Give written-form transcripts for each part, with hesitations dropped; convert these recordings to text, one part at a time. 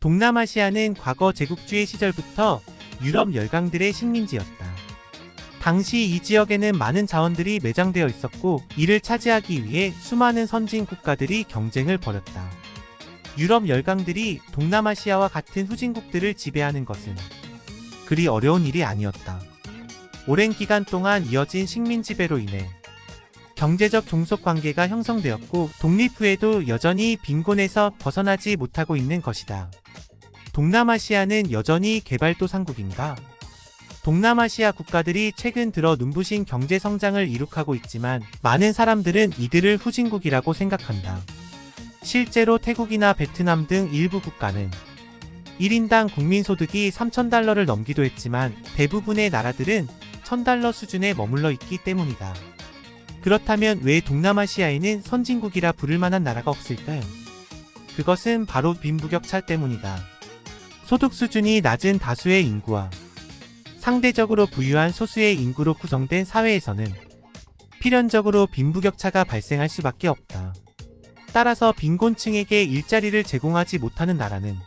동남아시아는 과거 제국주의 시절부터 유럽 열강들의 식민지였다. 당시 이 지역에는 많은 자원들이 매장되어 있었고 이를 차지하기 위해 수많은 선진 국가들이 경쟁을 벌였다. 유럽 열강들이 동남아시아와 같은 후진국들을 지배하는 것은 그리 어려운 일이 아니었다. 오랜 기간 동안 이어진 식민 지배로 인해 경제적 종속 관계가 형성되었고 독립 후에도 여전히 빈곤에서 벗어나지 못하고 있는 것이다. 동남아시아는 여전히 개발도상국인가? 동남아시아 국가들이 최근 들어 눈부신 경제 성장을 이룩하고 있지만 많은 사람들은 이들을 후진국이라고 생각한다. 실제로 태국이나 베트남 등 일부 국가는 1인당 국민소득이 3,000달러를 넘기도 했지만 대부분의 나라들은 1,000달러 수준에 머물러 있기 때문이다. 그렇다면 왜 동남아시아에는 선진국이라 부를 만한 나라가 없을까요? 그것은 바로 빈부격차 때문이다. 소득 수준이 낮은 다수의 인구와 상대적으로 부유한 소수의 인구로 구성된 사회에서는 필연적으로 빈부격차가 발생할 수밖에 없다. 따라서 빈곤층에게 일자리를 제공하지 못하는 나라는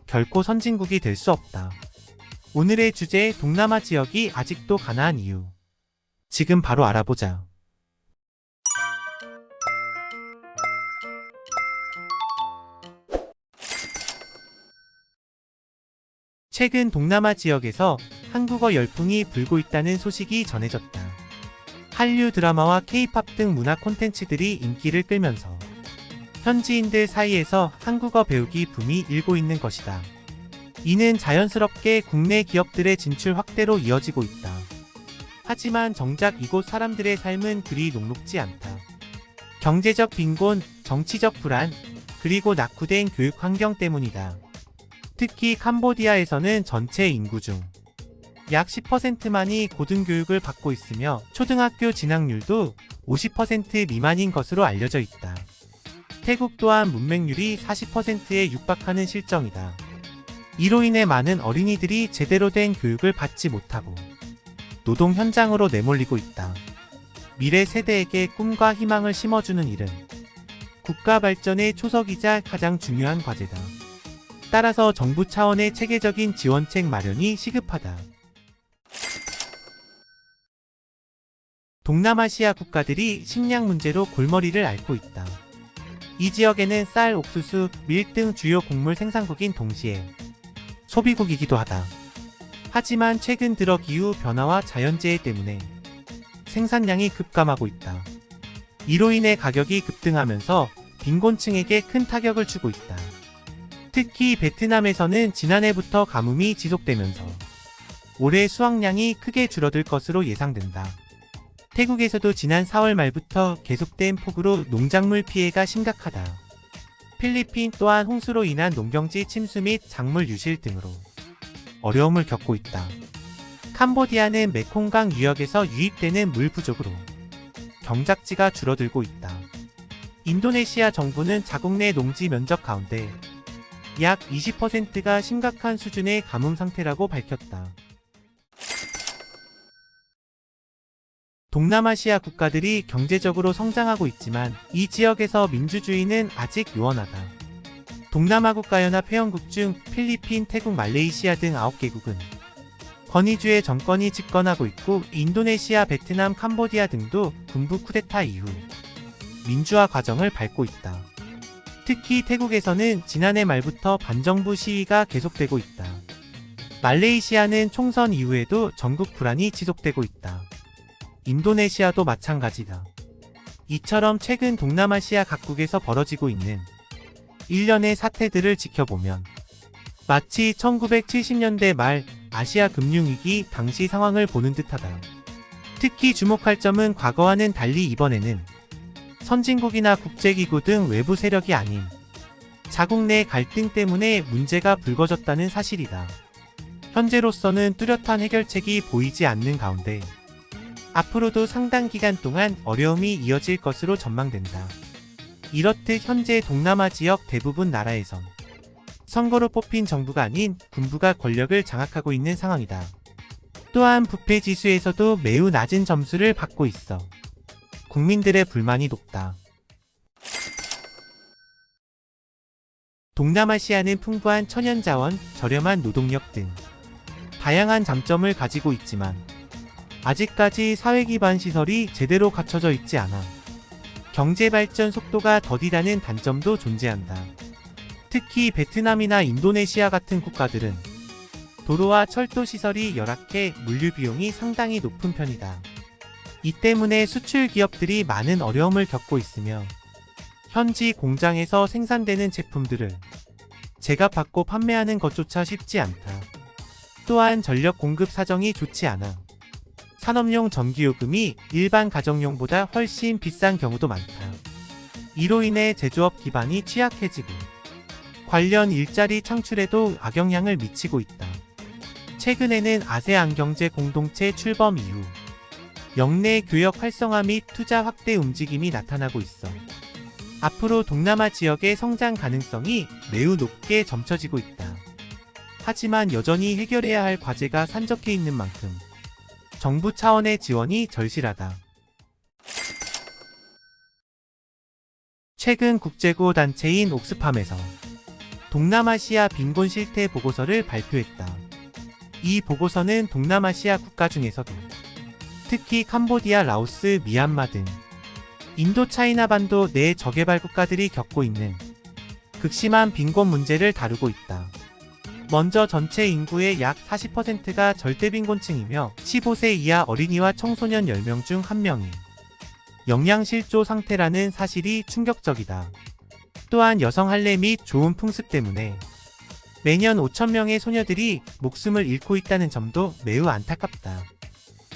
결코 선진국이 될 수 없다. 오늘의 주제 동남아 지역이 아직도 가난한 이유. 지금 바로 알아보자. 최근 동남아 지역에서 한국어 열풍이 불고 있다는 소식이 전해졌다. 한류 드라마와 K-팝 등 문화 콘텐츠들이 인기를 끌면서 현지인들 사이에서 한국어 배우기 붐이 일고 있는 것이다. 이는 자연스럽게 국내 기업들의 진출 확대로 이어지고 있다. 하지만 정작 이곳 사람들의 삶은 그리 녹록지 않다. 경제적 빈곤, 정치적 불안, 그리고 낙후된 교육 환경 때문이다. 특히 캄보디아에서는 전체 인구 중 약 10%만이 고등교육을 받고 있으며 초등학교 진학률도 50% 미만인 것으로 알려져 있다. 태국 또한 문맹률이 40%에 육박하는 실정이다. 이로 인해 많은 어린이들이 제대로 된 교육을 받지 못하고 노동 현장으로 내몰리고 있다. 미래 세대에게 꿈과 희망을 심어주는 일은 국가 발전의 초석이자 가장 중요한 과제다. 따라서 정부 차원의 체계적인 지원책 마련이 시급하다. 동남아시아 국가들이 식량 문제로 골머리를 앓고 있다. 이 지역에는 쌀, 옥수수, 밀 등 주요 곡물 생산국인 동시에 소비국이기도 하다. 하지만 최근 들어 기후 변화와 자연재해 때문에 생산량이 급감하고 있다. 이로 인해 가격이 급등하면서 빈곤층에게 큰 타격을 주고 있다. 특히 베트남에서는 지난해부터 가뭄이 지속되면서 올해 수확량이 크게 줄어들 것으로 예상된다. 태국에서도 지난 4월 말부터 계속된 폭우로 농작물 피해가 심각하다. 필리핀 또한 홍수로 인한 농경지 침수 및 작물 유실 등으로 어려움을 겪고 있다. 캄보디아는 메콩강 유역에서 유입되는 물 부족으로 경작지가 줄어들고 있다. 인도네시아 정부는 자국 내 농지 면적 가운데 약 20%가 심각한 수준의 가뭄 상태라고 밝혔다. 동남아시아 국가들이 경제적으로 성장하고 있지만 이 지역에서 민주주의는 아직 요원하다. 동남아국가연합 회원국 중 필리핀, 태국, 말레이시아 등 9개국은 권위주의 정권이 집권하고 있고 인도네시아, 베트남, 캄보디아 등도 군부 쿠데타 이후 민주화 과정을 밟고 있다. 특히 태국에서는 지난해 말부터 반정부 시위가 계속되고 있다. 말레이시아는 총선 이후에도 전국 불안이 지속되고 있다. 인도네시아도 마찬가지다. 이처럼 최근 동남아시아 각국에서 벌어지고 있는 일련의 사태들을 지켜보면 마치 1970년대 말 아시아 금융위기 당시 상황을 보는 듯하다. 특히 주목할 점은 과거와는 달리 이번에는 선진국이나 국제기구 등 외부 세력이 아닌 자국 내 갈등 때문에 문제가 불거졌다는 사실이다. 현재로서는 뚜렷한 해결책이 보이지 않는 가운데 앞으로도 상당 기간 동안 어려움이 이어질 것으로 전망된다. 이렇듯 현재 동남아 지역 대부분 나라에선 선거로 뽑힌 정부가 아닌 군부가 권력을 장악하고 있는 상황이다. 또한 부패 지수에서도 매우 낮은 점수를 받고 있어 국민들의 불만이 높다. 동남아시아는 풍부한 천연자원, 저렴한 노동력 등 다양한 장점을 가지고 있지만 아직까지 사회 기반 시설이 제대로 갖춰져 있지 않아 경제 발전 속도가 더디다는 단점도 존재한다. 특히 베트남이나 인도네시아 같은 국가들은 도로와 철도 시설이 열악해 물류 비용이 상당히 높은 편이다. 이 때문에 수출 기업들이 많은 어려움을 겪고 있으며 현지 공장에서 생산되는 제품들을 제값받고 판매하는 것조차 쉽지 않다. 또한 전력 공급 사정이 좋지 않아 산업용 전기요금이 일반 가정용보다 훨씬 비싼 경우도 많다. 이로 인해 제조업 기반이 취약해지고 관련 일자리 창출에도 악영향을 미치고 있다. 최근에는 아세안 경제 공동체 출범 이후 역내 교역 활성화 및 투자 확대 움직임이 나타나고 있어 앞으로 동남아 지역의 성장 가능성이 매우 높게 점쳐지고 있다. 하지만 여전히 해결해야 할 과제가 산적해 있는 만큼 정부 차원의 지원이 절실하다. 최근 국제구호 단체인 옥스팜에서 동남아시아 빈곤 실태 보고서를 발표했다. 이 보고서는 동남아시아 국가 중에서도 특히 캄보디아, 라오스, 미얀마 등 인도차이나 반도 내 저개발 국가들이 겪고 있는 극심한 빈곤 문제를 다루고 있다. 먼저 전체 인구의 약 40%가 절대빈곤층이며 15세 이하 어린이와 청소년 10명 중 1명이 영양실조 상태라는 사실이 충격적이다. 또한 여성 할례 및 좋은 풍습 때문에 매년 5,000명의 소녀들이 목숨을 잃고 있다는 점도 매우 안타깝다.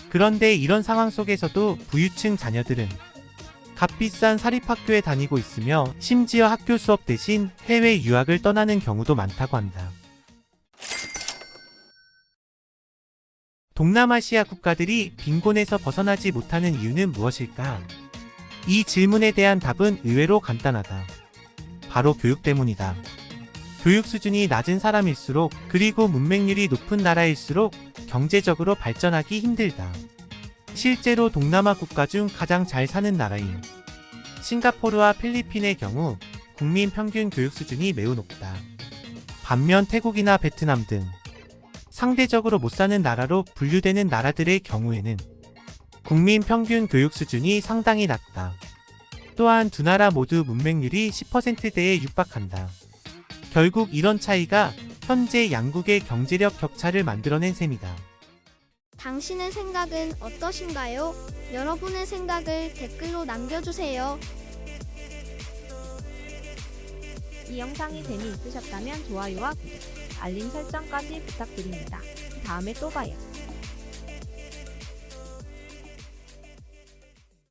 그런데 이런 상황 속에서도 부유층 자녀들은 값비싼 사립학교에 다니고 있으며 심지어 학교 수업 대신 해외 유학을 떠나는 경우도 많다고 한다. 동남아시아 국가들이 빈곤에서 벗어나지 못하는 이유는 무엇일까? 이 질문에 대한 답은 의외로 간단하다. 바로 교육 때문이다. 교육 수준이 낮은 사람일수록 그리고 문맹률이 높은 나라일수록 경제적으로 발전하기 힘들다. 실제로 동남아 국가 중 가장 잘 사는 나라인 싱가포르와 필리핀의 경우 국민 평균 교육 수준이 매우 높다. 반면 태국이나 베트남 등 상대적으로 못 사는 나라로 분류되는 나라들의 경우에는 국민 평균 교육 수준이 상당히 낮다. 또한 두 나라 모두 문맹률이 10%대에 육박한다. 결국 이런 차이가 현재 양국의 경제력 격차를 만들어낸 셈이다. 당신의 생각은 어떠신가요? 여러분의 생각을 댓글로 남겨주세요. 이 영상이 재미있으셨다면 좋아요와 구독, 알림 설정까지 부탁드립니다. 다음에 또 봐요.